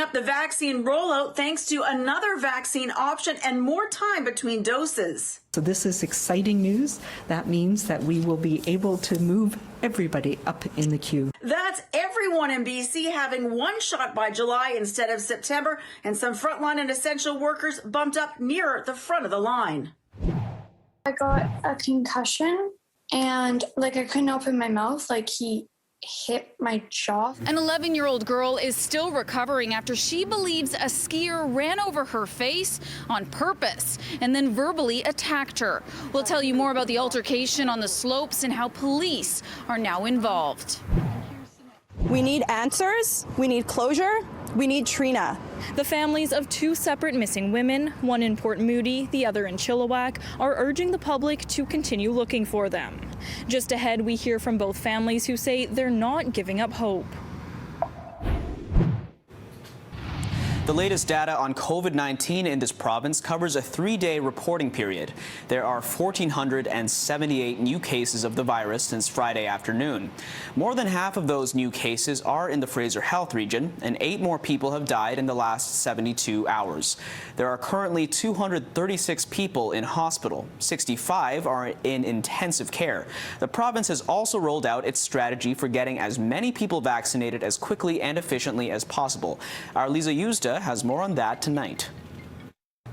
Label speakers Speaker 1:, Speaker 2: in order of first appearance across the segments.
Speaker 1: up the vaccine rollout thanks to another vaccine option and more time between doses.
Speaker 2: So this is exciting news. That means that we will be able to move everybody up in the queue.
Speaker 1: That's everyone in BC having one shot by July instead of September, and some frontline and essential workers bumped up nearer the front of the line.
Speaker 3: I got a concussion and I couldn't open my mouth, he hit my jaw.
Speaker 4: An 11-year-old girl is still recovering after she believes a skier ran over her face on purpose and then verbally attacked her. We'll tell you more about the altercation on the slopes and how police are now involved.
Speaker 5: We need answers, we need closure, we need Trina.
Speaker 4: The families of two separate missing women, one in Port Moody, the other in Chilliwack, are urging the public to continue looking for them. Just ahead, we hear from both families who say they're not giving up hope.
Speaker 6: The latest data on COVID-19 in this province covers a 3-day reporting period. There are 1,478 new cases of the virus since Friday afternoon. More than half of those new cases are in the Fraser Health region, and 8 more people have died in the last 72 hours. There are currently 236 people in hospital. 65 are in intensive care. The province has also rolled out its strategy for getting as many people vaccinated as quickly and efficiently as possible. Our Lisa Yuzda has more on that tonight.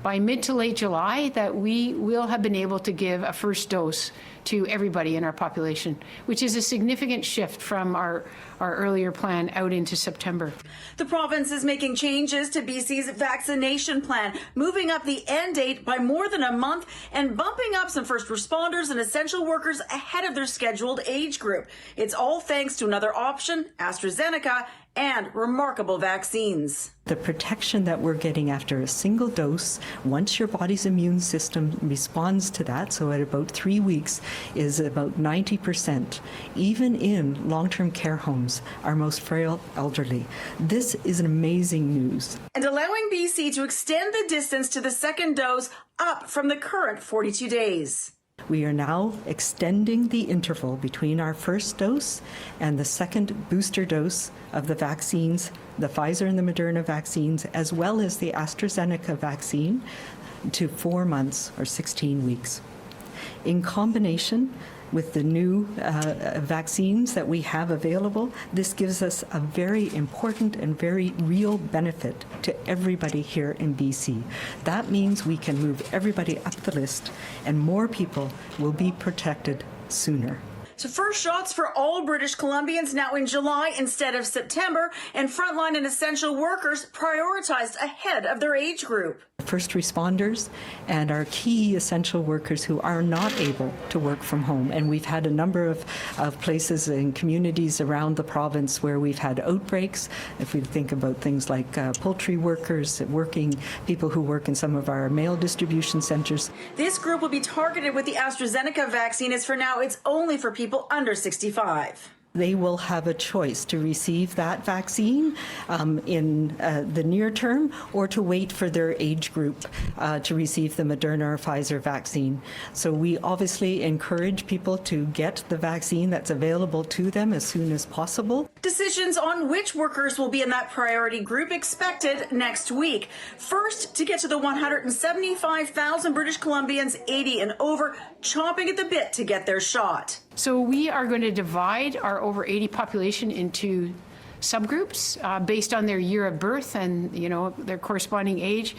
Speaker 7: By mid to late July, that we will have been able to give a first dose to everybody in our population, which is a significant shift from our earlier plan out into September.
Speaker 1: The province is making changes to BC's vaccination plan, moving up the end date by more than a month and bumping up some first responders and essential workers ahead of their scheduled age group. It's all thanks to another option, AstraZeneca, and remarkable vaccines.
Speaker 2: The protection that we're getting after a single dose, once your body's immune system responds to that, so at about 3 weeks, is about 90%, even in long-term care homes, our most frail elderly. This is an amazing news.
Speaker 1: And allowing BC to extend the distance to the second dose up from the current 42 days.
Speaker 2: We are now extending the interval between our first dose and the second booster dose of the vaccines, the Pfizer and the Moderna vaccines, as well as the AstraZeneca vaccine, to 4 months or 16 weeks. In combination with the new vaccines that we have available, this gives us a very important and very real benefit to everybody here in BC. That means we can move everybody up the list and more people will be protected sooner.
Speaker 1: So first shots for all British Columbians now in July instead of September, and frontline and essential workers prioritized ahead of their age group.
Speaker 2: First responders and our key essential workers who are not able to work from home. And we've had a number of places and communities around the province where we've had outbreaks. If we think about things like poultry workers, people who work in some of our mail distribution centers.
Speaker 1: This group will be targeted with the AstraZeneca vaccine, as for now it's only for people under 65.
Speaker 2: They will have a choice to receive that vaccine in the near term or to wait for their age group to receive the Moderna or Pfizer vaccine. So we obviously encourage people to get the vaccine that's available to them as soon as possible.
Speaker 1: Decisions on which workers will be in that priority group expected next week. First, to get to the 175,000 British Columbians 80 and over chomping at the bit to get their shot.
Speaker 7: So we are going to divide our over 80 population into subgroups based on their year of birth and their corresponding age,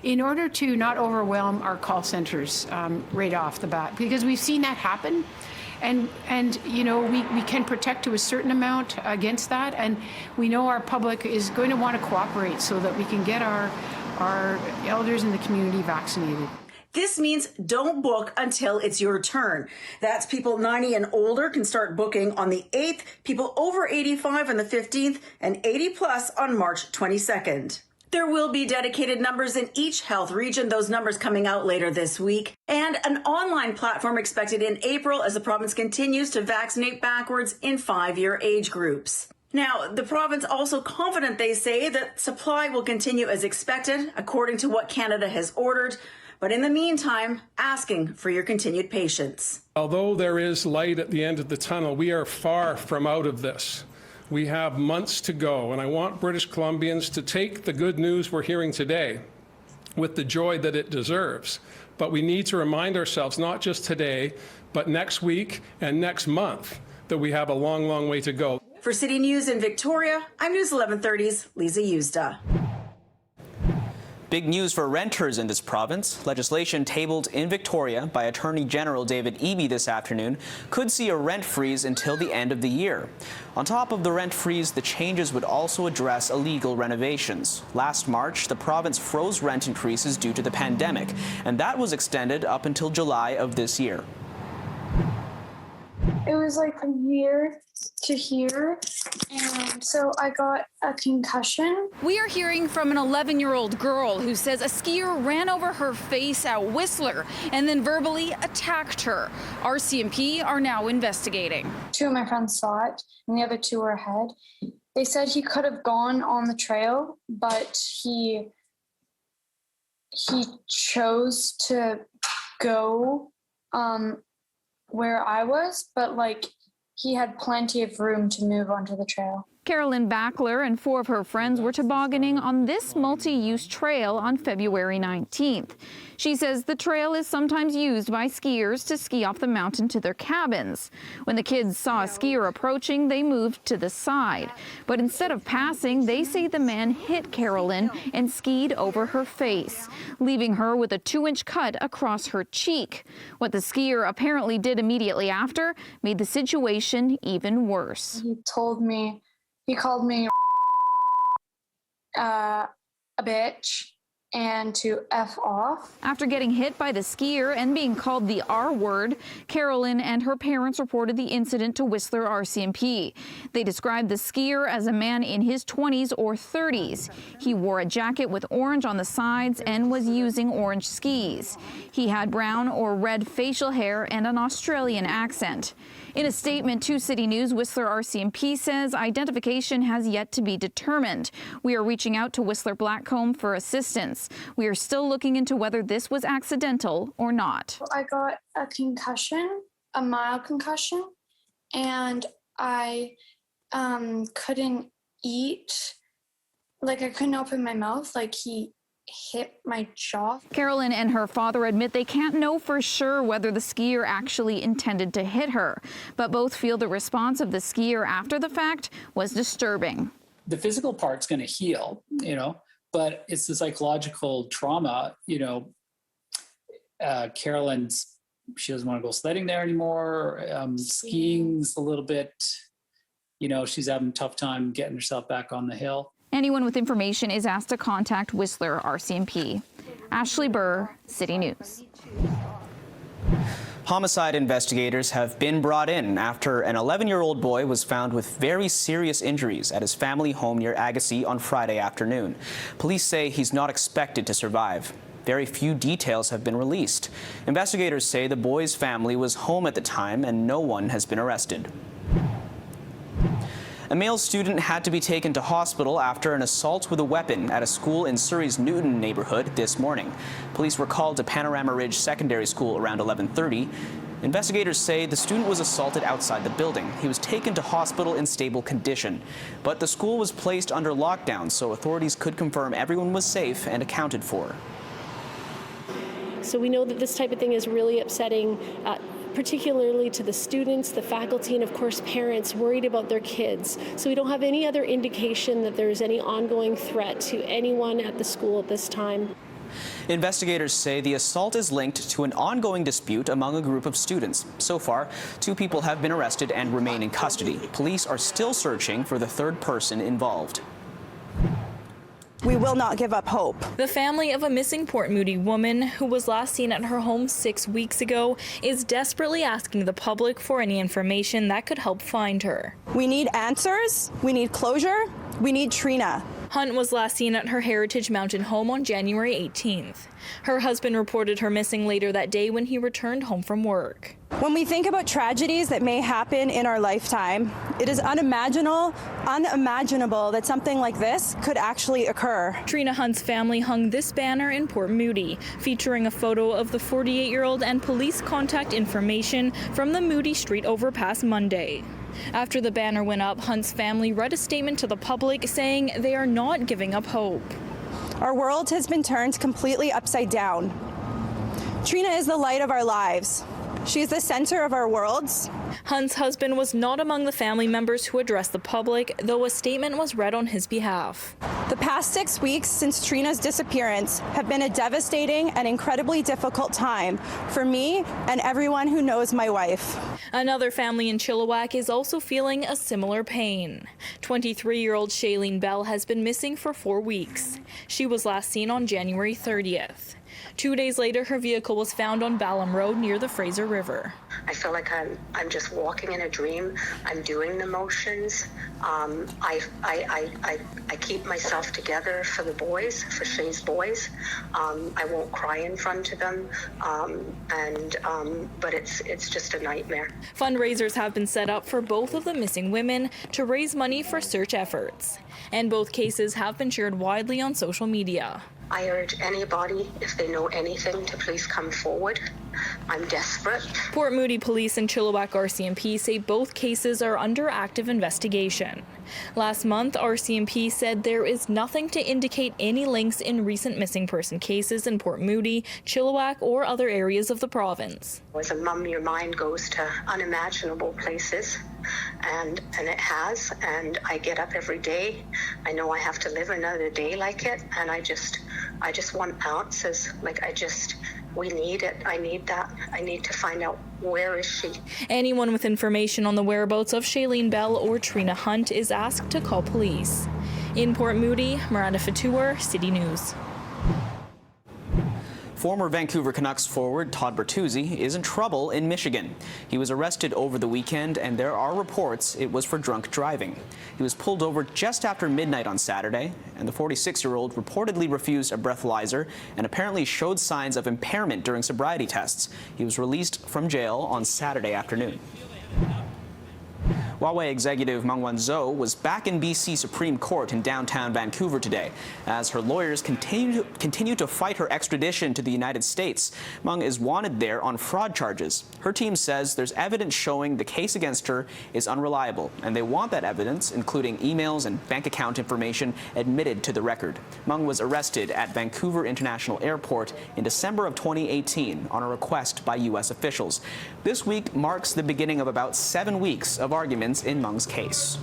Speaker 7: in order to not overwhelm our call centers right off the bat, because we've seen that happen. And we can protect to a certain amount against that, and we know our public is going to want to cooperate so that we can get our elders in the community vaccinated.
Speaker 1: This means don't book until it's your turn. That's people 90 and older can start booking on the 8th, people over 85 on the 15th, and 80 plus on March 22nd. There will be dedicated numbers in each health region, those numbers coming out later this week, and an online platform expected in April as the province continues to vaccinate backwards in 5-year age groups. Now, the province also confident, they say, that supply will continue as expected, according to what Canada has ordered. But in the meantime, asking for your continued patience.
Speaker 8: Although there is light at the end of the tunnel, we are far from out of this. We have months to go, and I want British Columbians to take the good news we're hearing today with the joy that it deserves. But we need to remind ourselves, not just today, but next week and next month, that we have a long, long way to go.
Speaker 1: For City News in Victoria, I'm News 1130's Lisa Usda.
Speaker 6: Big news for renters in this province. Legislation tabled in Victoria by Attorney General David Eby this afternoon could see a rent freeze until the end of the year. On top of the rent freeze, the changes would also address illegal renovations. Last March, the province froze rent increases due to the pandemic, and that was extended up until July of this year.
Speaker 3: It was like weird to hear, and so I got a concussion.
Speaker 4: We are hearing from an 11-year-old girl who says a skier ran over her face at Whistler and then verbally attacked her. Rcmp are now investigating. 2 of my friends saw it, and the other 2 were ahead. They said he could have gone on the trail, but he chose to go where I was, but like he had plenty of room to move onto the trail. Carolyn Backler and 4 of her friends were tobogganing on this multi-use trail on February 19th. She says the trail is sometimes used by skiers to ski off the mountain to their cabins. When the kids saw a skier approaching, they moved to the side. But instead of passing, they say the man hit Carolyn and skied over her face, leaving her with a 2-inch cut across her cheek. What the skier apparently did immediately after made the situation even worse.
Speaker 3: He called me a bitch and to F off.
Speaker 4: After getting hit by the skier and being called the R word, Carolyn and her parents reported the incident to Whistler Rcmp. They described the skier as a man in his 20s or 30s. He wore a jacket with orange on the sides and was using orange skis. He had brown or red facial hair and an Australian accent. In a statement to City News, Whistler Rcmp says identification has yet to be determined. We are reaching out to Whistler Blackcomb for assistance. We are still looking into whether this was accidental or not.
Speaker 3: I got a concussion, a mild concussion, and I couldn't eat. Like I couldn't open my mouth. Like he hit my jaw.
Speaker 4: Carolyn and her father admit they can't know for sure whether the skier actually intended to hit her, but both feel the response of the skier after the fact was disturbing.
Speaker 9: The physical part's going to heal, but it's the psychological trauma, she doesn't want to go sledding there anymore. Skiing's a little bit, she's having a tough time getting herself back on the hill.
Speaker 4: Anyone with information is asked to contact Whistler Rcmp. Ashley Burr, City News.
Speaker 6: Homicide investigators have been brought in after an 11-year-old boy was found with very serious injuries at his family home near Agassiz on Friday afternoon. Police say he's not expected to survive. Very few details have been released. Investigators say the boy's family was home at the time and no one has been arrested. A male student had to be taken to hospital after an assault with a weapon at a school in Surrey's Newton neighborhood this morning. Police were called to Panorama Ridge Secondary School around 11:30. Investigators say the student was assaulted outside the building. He was taken to hospital in stable condition. But the school was placed under lockdown, so authorities could confirm everyone was safe and accounted for.
Speaker 10: So we know that this type of thing is really upsetting, particularly to the students, the faculty, and of course parents worried about their kids. So we don't have any other indication that there's any ongoing threat to anyone at the school at this time.
Speaker 6: Investigators say the assault is linked to an ongoing dispute among a group of students. So far, 2 people have been arrested and remain in custody. Police are still searching for the 3rd person involved.
Speaker 5: We will not give up hope.
Speaker 11: The family of a missing Port Moody woman who was last seen at her home 6 weeks ago is desperately asking the public for any information that could help find her.
Speaker 5: We need answers. We need closure. We need Trina.
Speaker 11: Hunt was last seen at her Heritage Mountain home on January 18th. Her husband reported her missing later that day when he returned home from work.
Speaker 5: When we think about tragedies that may happen in our lifetime, it is unimaginable that something like this could actually occur.
Speaker 11: Trina Hunt's family hung this banner in Port Moody, featuring a photo of the 48-year-old and police contact information from the Moody Street overpass Monday. After the banner went up, Hunt's family read a statement to the public saying they are not giving up hope.
Speaker 5: Our world has been turned completely upside down. Trina is the light of our lives. She is the center of our worlds.
Speaker 11: Hunt's husband was not among the family members who addressed the public, though a statement was read on his behalf.
Speaker 5: The past 6 weeks since Trina's disappearance have been a devastating and incredibly difficult time for me and everyone who knows my wife.
Speaker 11: Another family in Chilliwack is also feeling a similar pain. 23-year-old Shailene Bell has been missing for 4 weeks. She was last seen on January 30th. 2 days later, her vehicle was found on Balham Road near the Fraser River.
Speaker 12: I feel like I'm just walking in a dream. I'm doing the motions. I keep myself together for the boys, for Shay's boys. I won't cry in front of them, but it's just a nightmare.
Speaker 11: Fundraisers have been set up for both of the missing women to raise money for search efforts, and both cases have been shared widely on social media.
Speaker 12: I urge anybody, if they know anything, to please come forward. I'm desperate.
Speaker 11: Port Moody Police and Chilliwack Rcmp say both cases are under active investigation. Last month, Rcmp said there is nothing to indicate any links in recent missing person cases in Port Moody, Chilliwack, or other areas of the province.
Speaker 12: As a mum, your mind goes to unimaginable places, and it has, and I get up every day. I know I have to live another day like it, and I just want answers. We need it. I need that. I need to find out, where is she?
Speaker 11: Anyone with information on the whereabouts of Shailene Bell or Trina Hunt is asked to call police. In Port Moody, Miranda Fatour, City News.
Speaker 6: Former Vancouver Canucks forward Todd Bertuzzi is in trouble in Michigan. He was arrested over the weekend, and there are reports it was for drunk driving. He was pulled over just after midnight on Saturday, and the 46-year-old reportedly refused a breathalyzer and apparently showed signs of impairment during sobriety tests. He was released from jail on Saturday afternoon. Huawei executive Meng Wanzhou was back in BC Supreme Court in downtown Vancouver today as her lawyers continue to fight her extradition to the United States. Meng is wanted there on fraud charges. Her team says there's evidence showing the case against her is unreliable, and they want that evidence, including emails and bank account information, admitted to the record. Meng was arrested at Vancouver International Airport in December of 2018 on a request by U.S. officials. This week marks the beginning of about 7 weeks of arguments in Meng's case.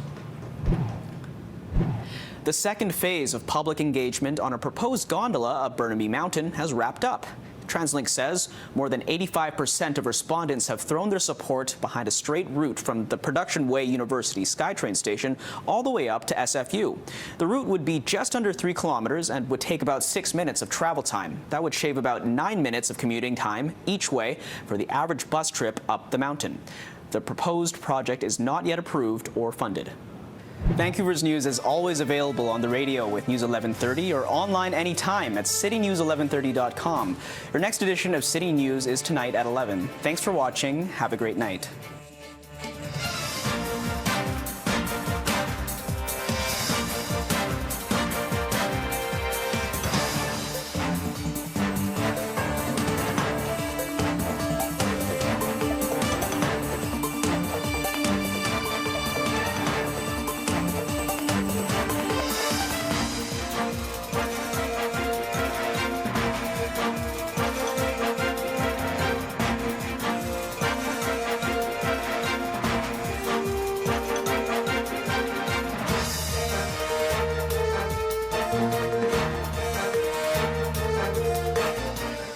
Speaker 6: The second phase of public engagement on a proposed gondola up Rcmp Mountain has wrapped up. TransLink says more than 85% of respondents have thrown their support behind a straight route from the Production Way University SkyTrain station all the way up to SFU. The route would be just under 3 kilometers and would take about 6 minutes of travel time. That would shave about 9 minutes of commuting time each way for the average bus trip up the mountain. The proposed project is not yet approved or funded. Vancouver's news is always available on the radio with News 1130 or online anytime at citynews1130.com. Your next edition of City News is tonight at 11. Thanks for watching. Have a great night.